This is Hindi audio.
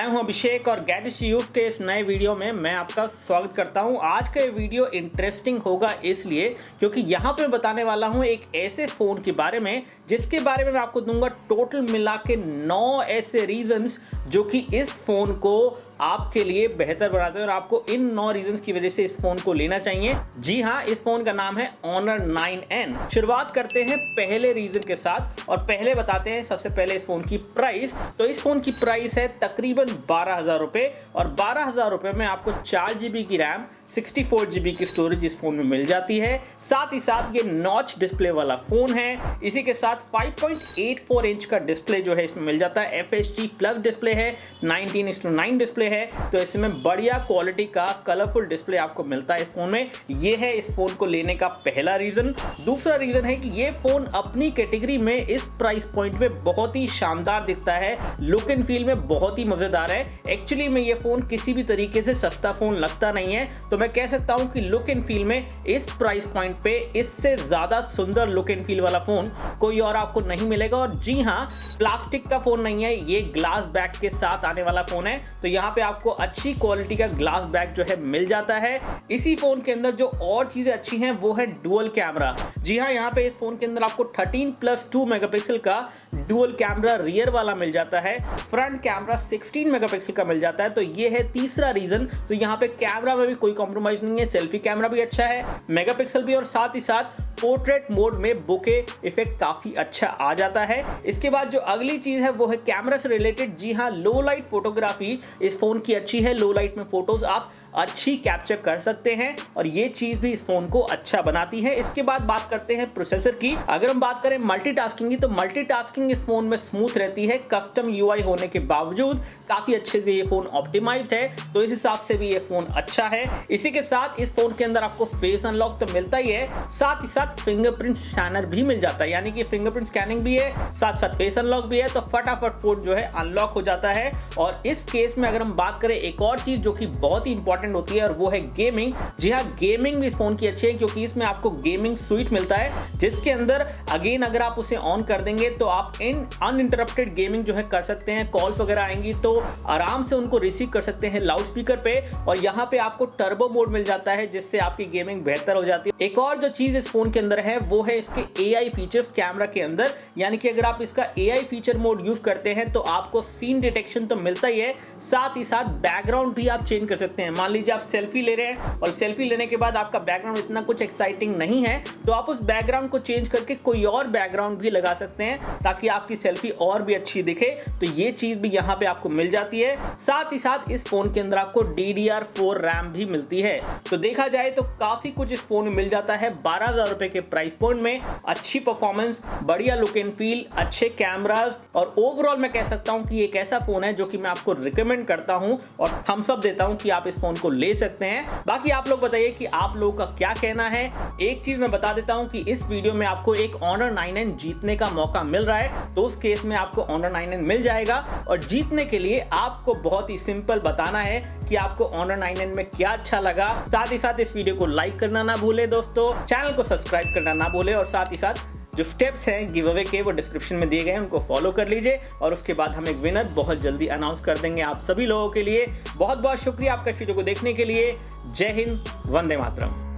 हूं अभिषेक और गैजेट्स यूज के इस नए वीडियो में मैं आपका स्वागत करता हूं। आज का ये वीडियो इंटरेस्टिंग होगा इसलिए क्योंकि यहां पे बताने वाला हूं एक ऐसे फोन के बारे में जिसके बारे में मैं आपको दूंगा टोटल मिला के 9 ऐसे रीजंस जो कि इस फोन को आपके लिए बेहतर बनाते हैं और आपको इन 9 रीजंस की वजह से इस फोन को लेना चाहिए। जी हां, इस फोन का नाम है Honor 9N। शुरुआत करते हैं पहले रीजन के साथ और पहले बताते हैं सबसे पहले इस फोन की प्राइस। तो इस फोन की प्राइस है तकरीबन 12,000 रुपए और 12,000 रुपए में आपको 4 GB की रैम 64 GB की स्टोरेज इस फोन में मिल जाती है। साथ ही साथ ये नॉच डिस्प्ले वाला फोन है। इसी के साथ 5.84 इंच का डिस्प्ले जो है इसमें मिल जाता है। FHD प्लस डिस्प्ले है, 19:9 डिस्प्ले है, तो इसमें बढ़िया क्वालिटी का कलरफुल डिस्प्ले आपको मिलता है इस फोन में। ये है इस फोन को लेने का पहला रीजन। दूसरा रीजन है कि ये फोन अपनी कैटेगरी में इस प्राइस पॉइंट में बहुत ही शानदार दिखता है। लुक एंड फील में बहुत ही मजेदार है। एक्चुअली में ये फोन किसी भी तरीके से सस्ता फोन लगता नहीं है, तो मैं कह सकता हूं कि लुक एंड फील में इस प्राइस पॉइंट पे इससे ज्यादा सुंदर लुक एंड फील वाला फोन कोई और आपको नहीं मिलेगा। और जी हां, प्लास्टिक का फोन नहीं है, ये ग्लास बैक के साथ आने वाला फोन है, तो यहाँ पे आपको अच्छी क्वालिटी का ग्लास बैक जो है मिल जाता है। इसी फोन के अंदर जो और चीजें अच्छी हैं वो है डुअल कैमरा। जी हां, यहाँ पे इस फोन के अंदर आपको 13+2 मेगापिक्सल का डुअल कैमरा रियर वाला मिल जाता है। फ्रंट कैमरा 16 मेगापिक्सल का मिल जाता है, तो ये है तीसरा रीजन। तो यहाँ पे कैमरा में भी कोई कॉम्प्रोमाइज नहीं है, सेल्फी कैमरा भी अच्छा है, मेगापिक्सल भी, और साथ ही साथ पोर्ट्रेट मोड में बुके इफेक्ट काफी अच्छा आ जाता है। इसके बाद जो अगली चीज है वो है कैमरा से रिलेटेड। जी हां, लो लाइट फोटोग्राफी इस फोन की अच्छी है। लो लाइट में फोटोज आप अच्छी कैप्चर कर सकते हैं और ये चीज भी इस फोन को अच्छा बनाती है। इसके बाद बात करते हैं प्रोसेसर की। अगर हम बात करें मल्टीटास्किंग की, तो मल्टीटास्किंग इस फोन में स्मूथ रहती है। कस्टम UI होने के बावजूद काफी अच्छे से ये फोन ऑप्टिमाइज्ड है, तो इस हिसाब से भी ये फोन अच्छा है। इसी के साथ इस फोन के अंदर आपको फेस अनलॉक तो मिलता ही है, साथ ही साथ फिंगरप्रिंट स्कैनर भी मिल जाता है, यानी कि फिंगरप्रिंट स्कैनिंग भी है, साथ साथ फेस अनलॉक भी है, तो फटाफट फोन जो है अनलॉक हो जाता है। और इस केस में अगर हम बात करें एक और चीज जो कि बहुत ही इंपॉर्टेंट होती है और वो है गेमिंग। जी हाँ, गेमिंग भी इस फोन की अच्छी है क्योंकि इसमें आपको गेमिंग स्विच मिलता है, जिसके अंदर अगेन अगर आप उसे ऑन कर देंगे तो आप इन अनइंटरप्टेड गेमिंग जो है कर सकते हैं। कॉल्स वगैरह आएंगी तो आराम से उनको रिसीव कर सकते हैं लाउड स्पीकर पे, और यहाँ पे आपको टर्बो मोड मिल जाता है जिससे आपकी गेमिंग बेहतर हो जाती है। एक और जो चीज इस फोन के अंदर है वो है इसके AI फीचर्स कैमरा के अंदर, यानी कि अगर आप इसका AI फीचर मोड यूज करते हैं तो आपको सीन डिटेक्शन तो मिलता ही है, साथ ही साथ बैकग्राउंड भी आप चेंज कर सकते हैं। मान लीजिए आप सेल्फी ले रहे हैं और सेल्फी लेने के बाद आपका बैकग्राउंड इतना कुछ एक्साइटिंग नहीं है, तो आप उस बैकग्राउंड को चेंज करके कोई और बैकग्राउंड भी लगा सकते हैं ताकि आपकी सेल्फी और भी अच्छी दिखे, तो ये चीज भी यहाँ पे आपको मिल जाती है। साथ ही साथ इस फोन के अंदर आपको DDR4 रैम भी मिलती है। तो देखा जाए तो काफी कुछ इस फोन में मिल जाता है 12,000 रुपए के प्राइस पॉइंट में। अच्छी परफॉर्मेंस, बढ़िया लुक एंड फील, अच्छे कैमरास, और ओवरऑल मैं कह सकता हूं कि एक ऐसा फोन है जो कि मैं आपको रिकमेंड करता हूं और थम्स अप देता हूं कि आप इस फोन को ले सकते हैं। बाकी आप लोग बताइए कि आप लोगों का क्या कहना है। एक चीज मैं बता देता हूं कि इस वीडियो में आपको एक Honor 9N जीतने का मौका मिल रहा है, तो उस केस में आपको Honor 9N मिल जाएगा। और जीतने के लिए आपको बहुत ही सिंपल बताना है कि आपको Honor 9N में क्या अच्छा लगा। साथ ही साथ इस वीडियो को लाइक करना ना भूले दोस्तों, चैनल को सब्सक्राइब करना ना भूले, और साथ ही साथ जो स्टेप्स हैं गिव अवे के वो डिस्क्रिप्शन में दिए गए हैं, उनको फॉलो कर लीजिए। और उसके बाद हम एक विनर बहुत जल्दी अनाउंस कर देंगे आप सभी लोगों के लिए। बहुत बहुत शुक्रिया आपका इस वीडियो को देखने के लिए। जय हिंद, वंदे मातरम।